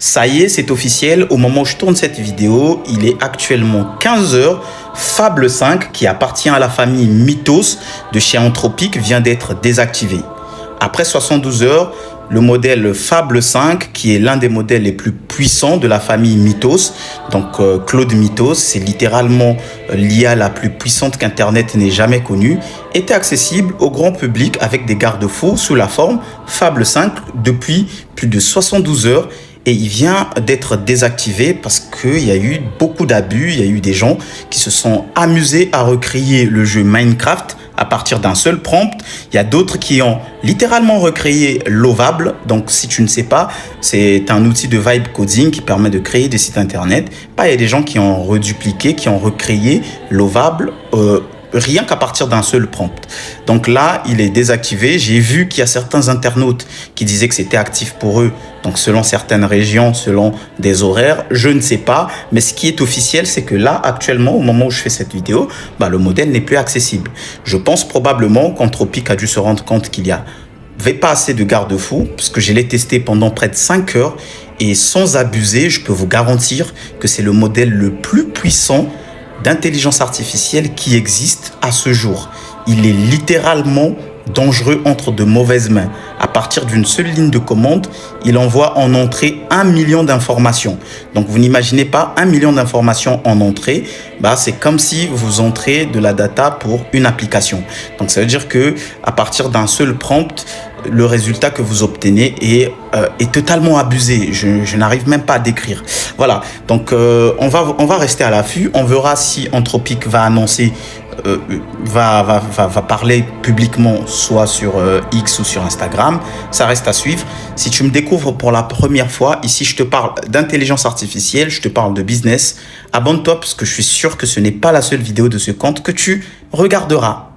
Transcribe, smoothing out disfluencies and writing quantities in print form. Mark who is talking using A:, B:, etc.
A: Ça y est, c'est officiel. Au moment où je tourne cette vidéo, il est actuellement 15 heures. Fable 5, qui appartient à la famille Mythos de chez Anthropic, vient d'être désactivé. Après 72 heures, le modèle Fable 5, qui est l'un des modèles les plus puissants de la famille Mythos, donc Claude Mythos, c'est littéralement l'IA la plus puissante qu'Internet n'ait jamais connue, était accessible au grand public avec des garde-fous sous la forme Fable 5 depuis plus de 72 heures. Et il vient d'être désactivé parce qu'il y a eu beaucoup d'abus, il y a eu des gens qui se sont amusés à recréer le jeu Minecraft à partir d'un seul prompt. Il y a d'autres qui ont littéralement recréé Lovable. Donc si tu ne sais pas, c'est un outil de vibe coding qui permet de créer des sites internet. Il y a des gens qui ont redupliqué, qui ont recréé Lovable rien qu'à partir d'un seul prompt. Donc là, il est désactivé. J'ai vu qu'il y a certains internautes qui disaient que c'était actif pour eux. Donc selon certaines régions, selon des horaires, je ne sais pas. Mais ce qui est officiel, c'est que là, actuellement, au moment où je fais cette vidéo, le modèle n'est plus accessible. Je pense probablement qu'Anthropic a dû se rendre compte qu'il y avait pas assez de garde-fous, parce que je l'ai testé pendant près de 5 heures. Et sans abuser, je peux vous garantir que c'est le modèle le plus puissant d'intelligence artificielle qui existe à ce jour. Il est littéralement dangereux entre de mauvaises mains. À partir d'une seule ligne de commande, il envoie en entrée 1 million d'informations. Donc vous n'imaginez pas 1 million d'informations en entrée, c'est comme si vous entrez de la data pour une application. Donc ça veut dire que à partir d'un seul prompt, le résultat que vous obtenez est totalement abusé. Je n'arrive même pas à décrire. Voilà, donc on va rester à l'affût. On verra si Anthropic va annoncer, va parler publiquement, soit sur X ou sur Instagram. Ça reste à suivre. Si tu me découvres pour la première fois, ici je te parle d'intelligence artificielle, je te parle de business. Abonne-toi parce que je suis sûr que ce n'est pas la seule vidéo de ce compte que tu regarderas.